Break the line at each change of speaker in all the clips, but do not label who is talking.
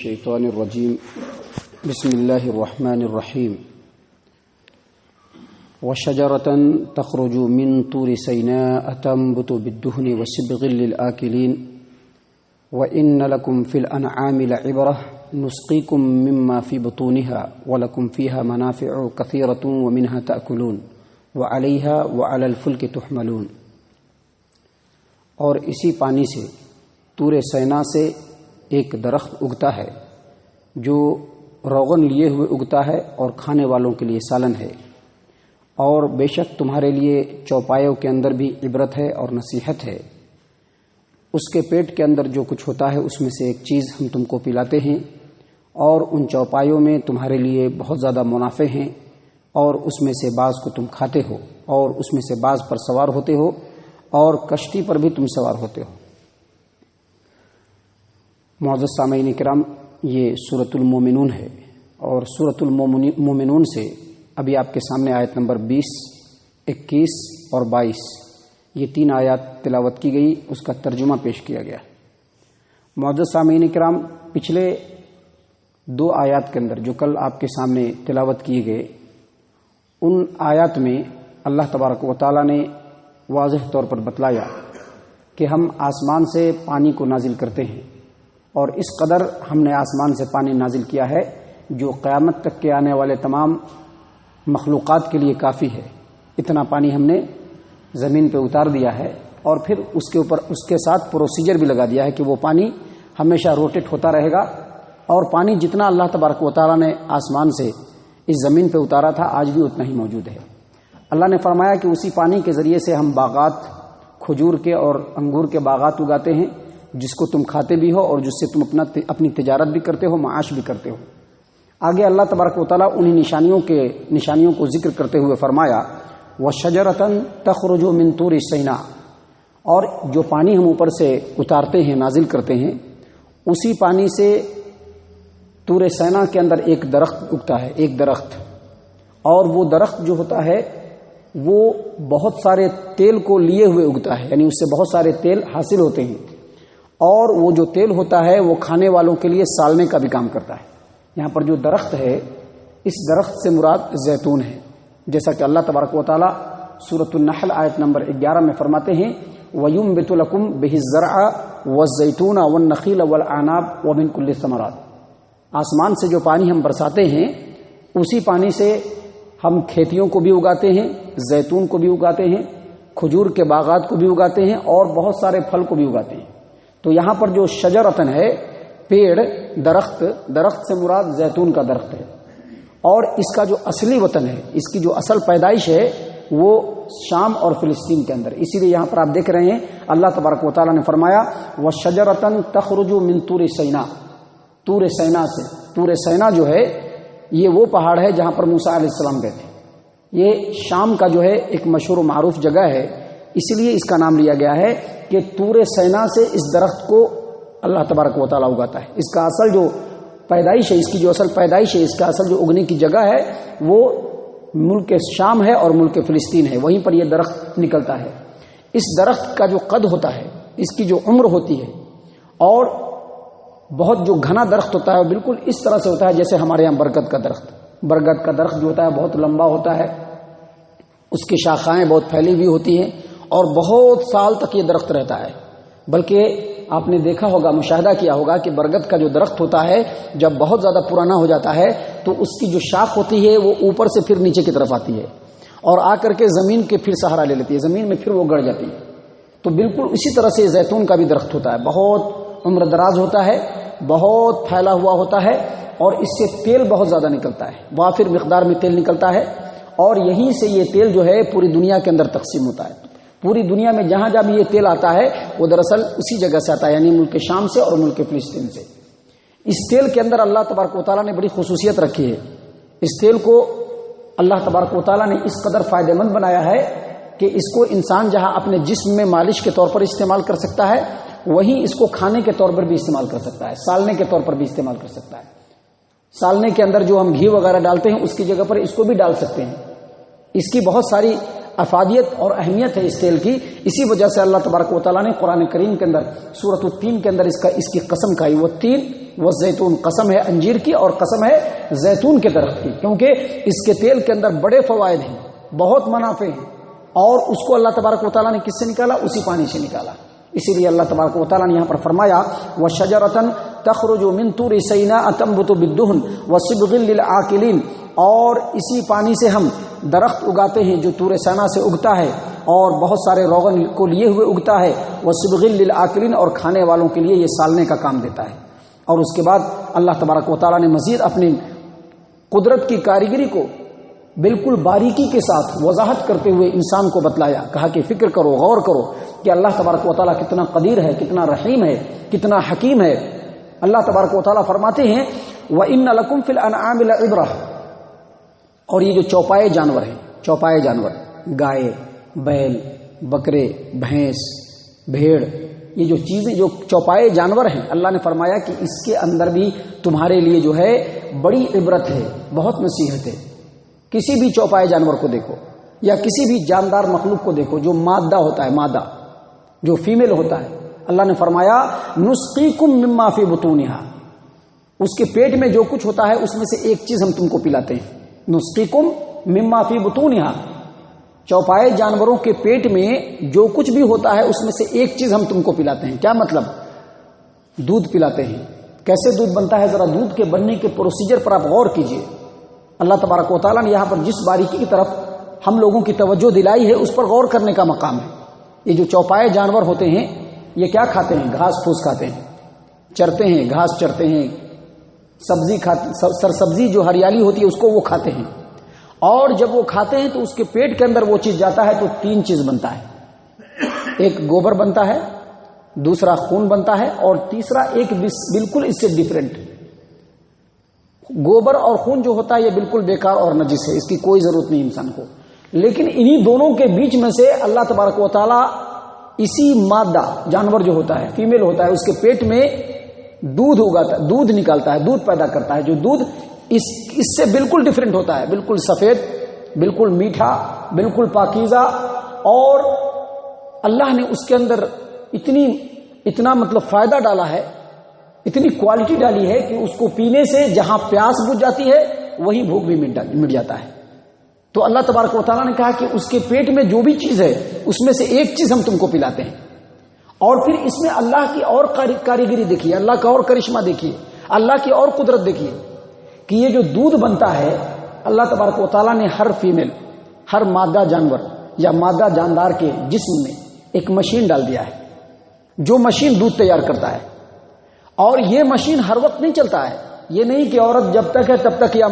الشيطان الرجيم بسم الله الرحمن الرحيم وشجرة تخرج من طور سيناء تنبت بالدهن وصبغ للآكلين وإن لكم في الأنعام لعبرة نسقيكم مما في بطونها ولكم فيها منافع كثيرة ومنها تأكلون وعليها وعلى الفلك تحملون۔ اور اسی پانی سے طور سینا سے ایک درخت اگتا ہے جو روغن لیے ہوئے اگتا ہے اور کھانے والوں کے لیے سالن ہے، اور بے شک تمہارے لیے چوپایوں کے اندر بھی عبرت ہے اور نصیحت ہے۔ اس کے پیٹ کے اندر جو کچھ ہوتا ہے اس میں سے ایک چیز ہم تم کو پلاتے ہیں، اور ان چوپایوں میں تمہارے لیے بہت زیادہ منافع ہیں، اور اس میں سے بعض کو تم کھاتے ہو، اور اس میں سے بعض پر سوار ہوتے ہو، اور کشتی پر بھی تم سوار ہوتے ہو۔ معزز سامعین کرام، یہ سورۃ المومنون ہے، اور سورۃ المومنون سے ابھی آپ کے سامنے آیت نمبر 20، 21 اور 22 یہ 3 آیات تلاوت کی گئی، اس کا ترجمہ پیش کیا گیا۔ معزز سامعین کرام، پچھلے 2 آیات کے اندر جو کل آپ کے سامنے تلاوت کیے گئے، ان آیات میں اللہ تبارک و تعالی نے واضح طور پر بتلایا کہ ہم آسمان سے پانی کو نازل کرتے ہیں، اور اس قدر ہم نے آسمان سے پانی نازل کیا ہے جو قیامت تک کے آنے والے تمام مخلوقات کے لیے کافی ہے۔ اتنا پانی ہم نے زمین پہ اتار دیا ہے، اور پھر اس کے اوپر اس کے ساتھ پروسیجر بھی لگا دیا ہے کہ وہ پانی ہمیشہ روٹیٹ ہوتا رہے گا، اور پانی جتنا اللہ تبارک و تعالیٰ نے آسمان سے اس زمین پہ اتارا تھا آج بھی اتنا ہی موجود ہے۔ اللہ نے فرمایا کہ اسی پانی کے ذریعے سے ہم باغات، کھجور کے اور انگور کے باغات اگاتے ہیں، جس کو تم کھاتے بھی ہو اور جس سے تم اپنی تجارت بھی کرتے ہو، معاش بھی کرتے ہو۔ آگے اللہ تبارک و تعالیٰ انہی نشانیوں کو ذکر کرتے ہوئے فرمایا وَشَجَرَةً تَخْرُجُ مِن طُورِ سِينَاءَ، اور جو پانی ہم اوپر سے اتارتے ہیں، نازل کرتے ہیں، اسی پانی سے طور سینا کے اندر ایک درخت اگتا ہے، ایک درخت، اور وہ درخت جو ہوتا ہے وہ بہت سارے تیل کو لیے ہوئے اگتا ہے، یعنی اس سے بہت سارے تیل حاصل ہوتے ہیں، اور وہ جو تیل ہوتا ہے وہ کھانے والوں کے لیے سالنے کا بھی کام کرتا ہے۔ یہاں پر جو درخت ہے، اس درخت سے مراد زیتون ہے، جیسا کہ اللہ تبارک و تعالی سورۃ النحل آیت نمبر 11 میں فرماتے ہیں وَيُنبِتُ لَكُم بِهِ الزَّرْعَ وَالزَّيْتُونَ وَالنَّخِيلَ وَالْأَعْنَابَ وَمِن كُلِّ الثَّمَرَاتِ، آسمان سے جو پانی ہم برساتے ہیں اسی پانی سے ہم کھیتیوں کو بھی اگاتے ہیں، زیتون کو بھی اگاتے ہیں، کھجور کے باغات کو بھی اگاتے ہیں، اور بہت سارے پھل کو بھی اگاتے ہیں۔ تو یہاں پر جو شجرتن ہے، پیڑ، درخت سے مراد زیتون کا درخت ہے، اور اس کا جو اصلی وطن ہے، اس کی جو اصل پیدائش ہے وہ شام اور فلسطین کے اندر۔ اسی لیے یہاں پر آپ دیکھ رہے ہیں اللہ تبارک و تعالیٰ نے فرمایا وَشَجَرَةً تَخْرُجُ مِن طُورِ سِينَاءَ، طور سینا سے۔ طور سینا جو ہے یہ وہ پہاڑ ہے جہاں پر موسیٰ علیہ السلام گئے تھے۔ یہ شام کا جو ہے ایک مشہور و معروف جگہ ہے، اس لیے اس کا نام لیا گیا ہے کہ طور سینا سے اس درخت کو اللہ تبارک و تعالیٰ اگاتا ہے۔ اس کا اصل جو پیدائش ہے، اس کی جو اصل پیدائش ہے، اس کا اصل جو اگنے کی جگہ ہے وہ ملک شام ہے اور ملک فلسطین ہے، وہیں پر یہ درخت نکلتا ہے۔ اس درخت کا جو قد ہوتا ہے، اس کی جو عمر ہوتی ہے، اور بہت جو گھنا درخت ہوتا ہے، بالکل اس طرح سے ہوتا ہے جیسے ہمارے یہاں برگد کا درخت جو ہوتا ہے بہت لمبا ہوتا ہے، اس کی شاخائیں بہت پھیلی ہوئی ہوتی ہیں، اور بہت سال تک یہ درخت رہتا ہے۔ بلکہ آپ نے دیکھا ہوگا، مشاہدہ کیا ہوگا کہ برگد کا جو درخت ہوتا ہے جب بہت زیادہ پرانا ہو جاتا ہے تو اس کی جو شاخ ہوتی ہے وہ اوپر سے پھر نیچے کی طرف آتی ہے، اور آ کر کے زمین کے پھر سہارا لے لیتی ہے، زمین میں پھر وہ گڑ جاتی ہے۔ تو بالکل اسی طرح سے زیتون کا بھی درخت ہوتا ہے، بہت عمر دراز ہوتا ہے، بہت پھیلا ہوا ہوتا ہے، اور اس سے تیل بہت زیادہ نکلتا ہے، وافر مقدار میں تیل نکلتا ہے، اور یہیں سے یہ تیل جو ہے پوری دنیا کے اندر تقسیم ہوتا ہے۔ پوری دنیا میں جہاں جب یہ تیل آتا ہے وہ دراصل اسی جگہ سے آتا ہے، یعنی ملک شام سے اور ملک فلسطین سے۔ اس تیل کے اندر اللہ تبارک و تعالیٰ نے بڑی خصوصیت رکھی ہے۔ اس تیل کو اللہ تبارک و تعالیٰ نے اس قدر فائدہ مند بنایا ہے کہ اس کو انسان جہاں اپنے جسم میں مالش کے طور پر استعمال کر سکتا ہے، وہیں اس کو کھانے کے طور پر بھی استعمال کر سکتا ہے، سالنے کے طور پر بھی استعمال کر سکتا ہے۔ سالنے کے اندر جو ہم گھی وغیرہ ڈالتے ہیں اس کی جگہ پر اس کو بھی ڈال سکتے ہیں۔ اس کی بہت ساری افادیت اور اہمیت ہے اس تیل کی، اسی وجہ سے اللہ تبارک و تعالیٰ نے قرآن کریم کے اندر سورۃ التین کے اندر اس کی قسم کھائی. وہ تین وہ زیتون، قسم ہے انجیر کی اور قسم ہے زیتون کے درخت کی، کیونکہ اس کے تیل کے اندر بڑے فوائد ہیں، بہت منافع ہیں، اور اس کو اللہ تبارک و تعالیٰ نے کس سے نکالا؟ اسی پانی سے نکالا. اسی لیے اللہ تبارک و تعالیٰ نے یہاں پر فرمایا وَشَجَرَةً تَخْرُجُ مِن طُورِ سَيْنَاءَ تَنبُتُ بِالدُّهْنِ وَصِبْغٍ لِلْعَاقِلِينَ، اور اسی پانی سے ہم درخت اگاتے ہیں جو طور سینا سے اگتا ہے اور بہت سارے روغن کو لیے ہوئے اگتا ہے، وَصِبْغٍ لِلْعَاقِلِينَ، اور کھانے والوں کے لیے یہ سالنے کا کام دیتا ہے. اور اس کے بعد اللہ تبارک و تعالیٰ نے مزید اپنی قدرت کی کاریگری کو بالکل باریکی کے ساتھ وضاحت کرتے ہوئے انسان کو بتلایا، کہا کہ فکر کرو، غور کرو کہ اللہ تبارک و تعالیٰ کتنا قدیر ہے، کتنا رحیم ہے، کتنا حکیم ہے. اللہ تبارک و تعالیٰ فرماتے ہیں وَإِنَّ لَكُمْ فِي الْأَنْعَامِ لَعِبْرَةً، اور یہ جو چوپائے جانور ہیں، چوپائے جانور گائے، بیل، بکرے، بھینس، بھیڑ، یہ جو چیزیں جو چوپائے جانور ہیں، اللہ نے فرمایا کہ اس کے اندر بھی تمہارے لیے جو ہے بڑی عبرت ہے، بہت نصیحت ہے. کسی بھی چوپائے جانور کو دیکھو یا کسی بھی جاندار مخلوق کو دیکھو جو مادہ ہوتا ہے، مادہ جو فیمیل ہوتا ہے، اللہ نے فرمایا نسقیکم مما فی بطونہا، اس کے پیٹ میں جو کچھ ہوتا ہے اس میں سے ایک چیز ہم تم کو پلاتے ہیں. نسقیکم مما فی بطونہا، چوپائے جانوروں کے پیٹ میں جو کچھ بھی ہوتا ہے اس میں سے ایک چیز ہم تم کو پلاتے ہیں. کیا مطلب؟ دودھ پلاتے ہیں. کیسے دودھ بنتا ہے؟ ذرا دودھ کے بننے کے پروسیجر پر آپ غور کیجئے. اللہ تبارک و تعالیٰ نے یہاں پر جس باریکی کی طرف ہم لوگوں کی توجہ دلائی ہے اس پر غور کرنے کا مقام ہے. یہ جو چوپائے جانور ہوتے ہیں یہ کیا کھاتے ہیں؟ گھاس پھوس کھاتے ہیں، چرتے ہیں، گھاس چرتے ہیں، سبزی کھاتے، سرسبزی جو ہریالی ہوتی ہے اس کو وہ کھاتے ہیں. اور جب وہ کھاتے ہیں تو اس کے پیٹ کے اندر وہ چیز جاتا ہے تو تین چیز بنتا ہے. ایک گوبر بنتا ہے، دوسرا خون بنتا ہے، اور تیسرا ایک بالکل اس سے ڈیفرنٹ. گوبر اور خون جو ہوتا ہے یہ بالکل بیکار اور نجس ہے، اس کی کوئی ضرورت نہیں انسان کو. لیکن انہی دونوں کے بیچ میں سے اللہ تبارک و تعالیٰ اسی مادہ جانور جو ہوتا ہے، فیمیل ہوتا ہے، اس کے پیٹ میں دودھ اگاتا ہے، دودھ نکالتا ہے، دودھ پیدا کرتا ہے. جو دودھ اس سے بالکل ڈیفرنٹ ہوتا ہے، بالکل سفید، بالکل میٹھا، بالکل پاکیزہ. اور اللہ نے اس کے اندر اتنا مطلب فائدہ ڈالا ہے، اتنی کوالٹی ڈالی ہے کہ اس کو پینے سے جہاں پیاس بجھ جاتی ہے وہیں بھوک بھی مٹ جاتا ہے. تو اللہ تبارک و تعالیٰ نے کہا کہ اس کے پیٹ میں جو بھی چیز ہے اس میں سے ایک چیز ہم تم کو پلاتے ہیں. اور پھر اس میں اللہ کی اور کاریگری دیکھیے، اللہ کا اور کرشمہ دیکھیے، اللہ کی اور قدرت دیکھیے کہ یہ جو دودھ بنتا ہے اللہ تبارک و تعالیٰ نے ہر فیمیل، ہر مادہ جانور یا مادہ جاندار کے جسم میں ایک مشین ڈال دیا ہے جو مشین دودھ تیار کرتا ہے. اور یہ مشین ہر وقت نہیں چلتا ہے. یہ نہیں کہ عورت جب تک ہے تب تک، یا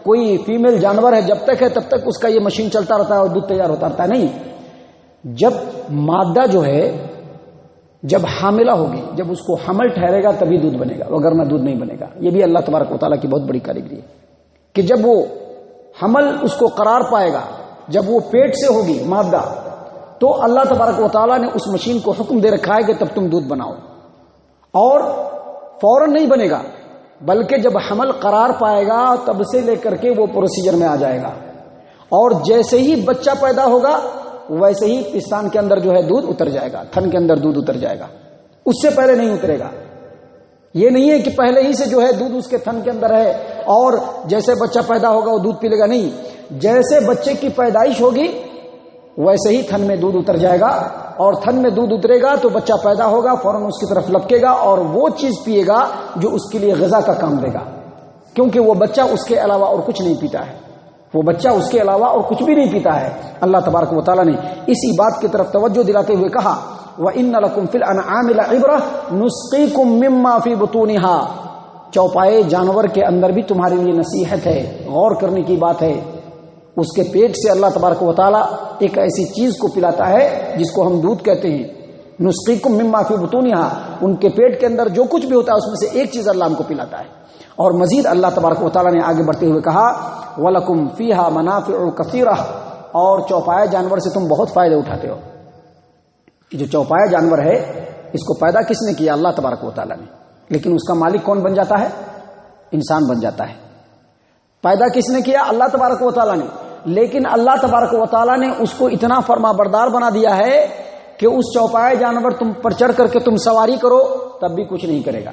کوئی فیمیل جانور ہے جب تک ہے تب تک اس کا یہ مشین چلتا رہتا ہے اور دودھ تیار ہوتا رہتا ہے. نہیں، جب مادہ جو ہے جب حاملہ ہوگی، جب اس کو حمل ٹھہرے گا تبھی دودھ بنے گا، وگرنہ دودھ نہیں بنے گا. یہ بھی اللہ تبارک و تعالیٰ کی بہت بڑی کاریگری ہے کہ جب وہ حمل اس کو قرار پائے گا، جب وہ پیٹ سے ہوگی مادہ، تو اللہ تبارک و تعالیٰ نے اس مشین کو حکم دے رکھا ہے کہ تب تم دودھ بناؤ. اور فوراً نہیں بنے گا، بلکہ جب حمل قرار پائے گا تب سے لے کر کے وہ پروسیجر میں آ جائے گا. اور جیسے ہی بچہ پیدا ہوگا ویسے ہی پستان کے اندر جو ہے دودھ اتر جائے گا، تھن کے اندر دودھ اتر جائے گا. اس سے پہلے نہیں اترے گا. یہ نہیں ہے کہ پہلے ہی سے جو ہے دودھ اس کے تھن کے اندر ہے اور جیسے بچہ پیدا ہوگا وہ دودھ پی لے گا. نہیں، جیسے بچے کی پیدائش ہوگی ویسے ہی تھن میں دودھ اتر جائے گا. اور تھن میں دودھ اترے گا تو بچہ پیدا ہوگا، فوراً اس کی طرف لپکے گا اور وہ چیز پیے گا جو اس کے لیے غذا کا کام دے گا. کیونکہ وہ بچہ اس کے علاوہ اور کچھ نہیں پیتا ہے، وہ بچہ اس کے علاوہ اور کچھ بھی نہیں پیتا ہے. اللہ تبارک و تعالیٰ نے اسی بات کی طرف توجہ دلاتے ہوئے کہا وَإِنَّ لَكُمْ فِي الْأَنْعَامِ لَعِبْرَةً نُسْقِيكُم مِّمَّا فِي بُطُونِهَا. چوپائے جانور کے اندر بھی تمہارے لیے نصیحت ہے، غور کرنے کی بات ہے. اس کے پیٹ سے اللہ تبارک و تعالیٰ ایک ایسی چیز کو پلاتا ہے جس کو ہم دودھ کہتے ہیں. نُسْقِيكُم مِّمَّا فِي بُطُونِهَا، ان کے پیٹ کے اندر جو کچھ بھی ہوتا ہے اس میں سے ایک چیز اللہ ہم کو پلاتا ہے. اور مزید اللہ تبارک و تعالیٰ نے آگے بڑھتے ہوئے کہا وَلَكُمْ فِيهَا مَنَافِعُ كَثِيرَةٌ، اور چوپائے جانور سے تم بہت فائدے اٹھاتے ہو. جو چوپایا جانور ہے اس کو پیدا کس نے کیا؟ اللہ تبارک و تعالیٰ نے. لیکن اس کا مالک کون بن جاتا ہے؟ انسان بن جاتا ہے. پیدا کس نے کیا؟ اللہ تبارک و تعالیٰ نے. لیکن اللہ تبارک و تعالیٰ نے اس کو اتنا فرما بردار بنا دیا ہے کہ اس چوپائے جانور تم پر چڑھ کر کے تم سواری کرو تب بھی کچھ نہیں کرے گا،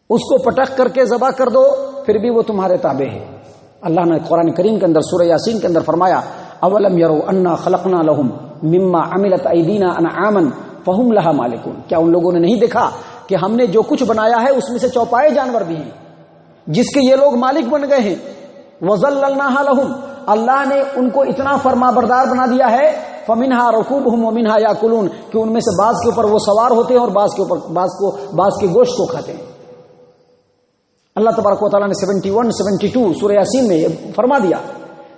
اس کو پٹک کر کے ذبح کر دو پھر بھی وہ تمہارے تابع ہے۔ اللہ نے قرآن کریم کے اندر سورہ یاسین کے اندر فرمایا اولم یرو انا خلقنا لهم مما عملت ایدینا انعاما فهم لها مالکون، کیا ان لوگوں نے نہیں دیکھا کہ ہم نے جو کچھ بنایا ہے اس میں سے چوپائے جانور بھی ہیں جس کے یہ لوگ مالک بن گئے ہیں، وَظَلَّلْنَاهَا لَهُمْ، اللہ نے ان کو اتنا فرما بردار بنا دیا ہے، فَمِنْهَا رَكُوبُهُمْ وَمِنْهَا يَأْكُلُونَ، کہ ان میں سے بعض کے اوپر وہ سوار ہوتے ہیں اور بعض کے گوشت کو کھاتے ہیں۔ اللہ تبارک و تعالیٰ نے 72 سورہ یاسین میں فرما دیا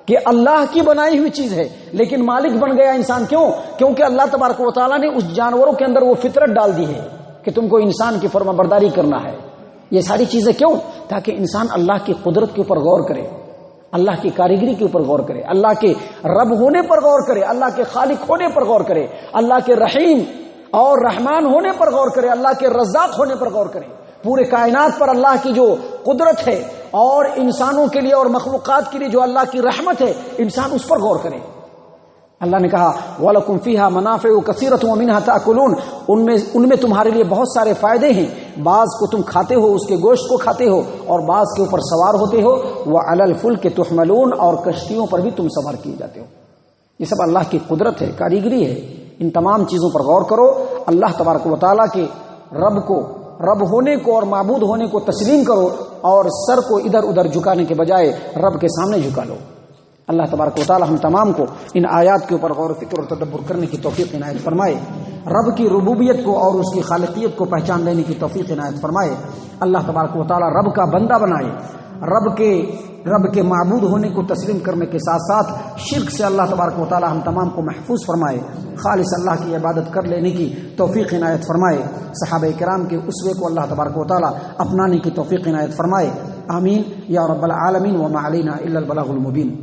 کہ اللہ کی بنائی ہوئی چیز ہے لیکن مالک بن گیا انسان، کیوں؟ کیونکہ اللہ تبارک و تعالیٰ نے اس جانوروں کے اندر وہ فطرت ڈال دی ہے کہ تم کو انسان کی فرما برداری کرنا ہے۔ یہ ساری چیزیں کیوں؟ تاکہ انسان اللہ کی قدرت کے اوپر غور کرے، اللہ کی کاریگری کے اوپر غور کرے، اللہ کے رب ہونے پر غور کرے، اللہ کے خالق ہونے پر غور کرے، اللہ کے رحیم اور رحمان ہونے پر غور کرے، اللہ کے رزاق ہونے پر غور کرے، پورے کائنات پر اللہ کی جو قدرت ہے اور انسانوں کے لیے اور مخلوقات کے لیے جو اللہ کی رحمت ہے انسان اس پر غور کرے۔ اللہ نے کہا وَلَكُمْ فِيهَا مَنَافِعُ كَثِيرَةٌ وَمِنْهَا تَأْكُلُونَ، ان میں تمہارے لیے بہت سارے فائدے ہیں، بعض کو تم کھاتے ہو، اس کے گوشت کو کھاتے ہو، اور بعض کے اوپر سوار ہوتے ہو، وَعَلَى الْفُلْكِ تُحْمَلُونَ، اور کشتیوں پر بھی تم سوار کیے جاتے ہو۔ یہ سب اللہ کی قدرت ہے، کاریگری ہے۔ ان تمام چیزوں پر غور کرو، اللہ تبارک و تعالیٰ کے رب ہونے کو اور معبود ہونے کو تسلیم کرو اور سر کو ادھر ادھر جھکانے کے بجائے رب کے سامنے جھکا لو۔ اللہ تبارک و تعالی ہم تمام کو ان آیات کے اوپر غور و فکر اور تدبر کرنے کی توفیق عنایت فرمائے، رب کی ربوبیت کو اور اس کی خالقیت کو پہچان لینے کی توفیق عنایت فرمائے۔ اللہ تبارک و تعالی رب کا بندہ بنائے، رب کے معبود ہونے کو تسلیم کرنے کے ساتھ ساتھ شرک سے اللہ تبارک و تعالی ہم تمام کو محفوظ فرمائے، خالص اللہ کی عبادت کر لینے کی توفیق عنایت فرمائے، صحابہ کرام کے اسوے کو اللہ تبارک و تعالی اپنانے کی توفیق عنایت فرمائے۔ آمین یا رب العالمین، وما علینا الا البلاغ المبین۔